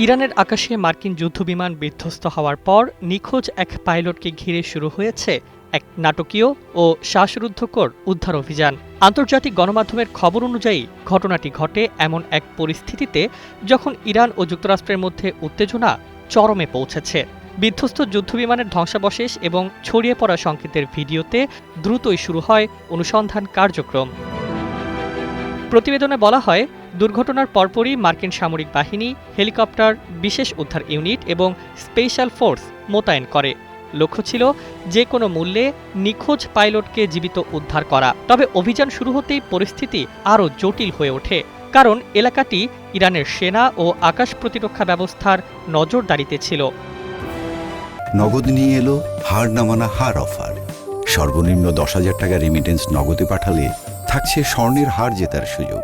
ইরানের আকাশে মার্কিন যুদ্ধবিমান বিধ্বস্ত হওয়ার পর নিখোঁজ এক পাইলটকে ঘিরে শুরু হয়েছে এক নাটকীয় ও শ্বাসরুদ্ধকর উদ্ধার অভিযান। আন্তর্জাতিক গণমাধ্যমের খবর অনুযায়ী ঘটনাটি ঘটে এমন এক পরিস্থিতিতে যখন ইরান ও যুক্তরাষ্ট্রের মধ্যে উত্তেজনা চরমে পৌঁছেছে। বিধ্বস্ত যুদ্ধবিমানের ধ্বংসাবশেষ এবং ছড়িয়ে পড়া সংকেতের ভিডিওতে দ্রুতই শুরু হয় অনুসন্ধান কার্যক্রম। প্রতিবেদনে বলা হয়, দুর্ঘটনার পরপরই মার্কিন সামরিক বাহিনী, হেলিকপ্টার, বিশেষ উদ্ধার ইউনিট এবং স্পেশাল ফোর্স মোতায়েন করে। লক্ষ্য ছিল যে কোনো মূল্যে নিখোঁজ পাইলটকে জীবিত উদ্ধার করা। তবে অভিযান শুরু হতেই পরিস্থিতি আরও জটিল হয়ে ওঠে, কারণ এলাকাটি ইরানের সেনা ও আকাশ প্রতিরক্ষা ব্যবস্থার নজরদারিতে ছিল। নগদ নিয়ে এলো হার না মানা হার অফার। সর্বনিম্ন 10,000 টাকা রেমিটেন্স নগদে পাঠালে থাকছে স্বর্ণের হার জেতার সুযোগ।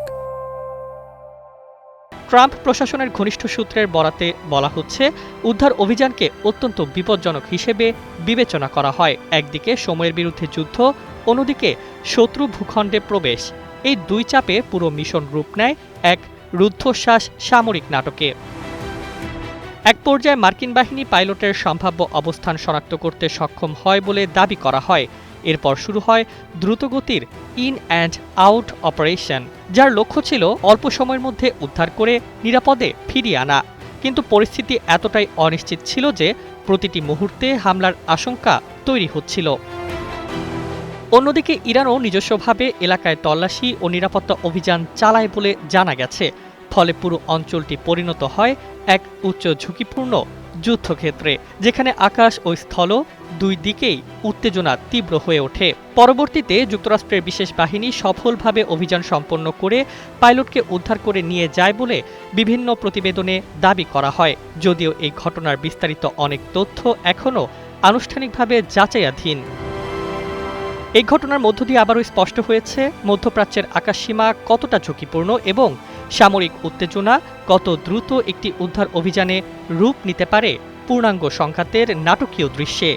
ট্রাম্প প্রশাসনের ঘনিষ্ঠ সূত্রের বরাতে বলা হচ্ছে, উদ্ধার অভিযানকে অত্যন্ত বিপজ্জনক হিসেবে বিবেচনা করা হয়। একদিকে সময়ের বিরুদ্ধে যুদ্ধ, অন্যদিকে শত্রু ভূখণ্ডে প্রবেশ। এই দুই চাপে পুরো মিশন রূপ নেয় এক রুদ্ধশ্বাস সামরিক নাটকে। এক পর্যায়ে মার্কিন বাহিনী পাইলটের সম্ভাব্য অবস্থান শনাক্ত করতে সক্ষম হয় বলে দাবি করা হয়। এরপর শুরু হয় দ্রুতগতির ইন অ্যান্ড আউট অপারেশন, যার লক্ষ্য ছিল অল্প সময়ের মধ্যে উদ্ধার করে নিরাপদে ফিরিয়ে আনা। কিন্তু পরিস্থিতি এতটাই অনিশ্চিত ছিল যে প্রতিটি মুহূর্তে হামলার আশঙ্কা তৈরি হচ্ছিল। অন্যদিকে ইরানও নিজস্বভাবে এলাকায় তল্লাশি ও নিরাপত্তা অভিযান চালায় বলে জানা গেছে। ফলে পুরো অঞ্চলটি পরিণত হয় এক উচ্চ ঝুঁকিপূর্ণ যুদ্ধক্ষেত্রে, যেখানে আকাশ ও স্থল দুই দিকেই উত্তেজনা তীব্র হয়ে ওঠে। পরবর্তীতে যুক্তরাষ্ট্রের বিশেষ বাহিনী সফলভাবে অভিযান সম্পন্ন করে পাইলটকে উদ্ধার করে নিয়ে যায় বলে বিভিন্ন প্রতিবেদনে দাবি করা হয়, যদিও এই ঘটনার বিস্তারিত অনেক তথ্য এখনও আনুষ্ঠানিকভাবে যাচাইয়াধীন। এই ঘটনার মধ্য দিয়ে আবারও স্পষ্ট হয়েছে মধ্যপ্রাচ্যের আকাশসীমা কতটা ঝুঁকিপূর্ণ এবং সামরিক উত্তেজনা কত দ্রুত একটি উদ্ধার অভিযানে রূপ নিতে পারে পূর্ণাঙ্গ সংঘাতের নাটকীয় দৃশ্যে।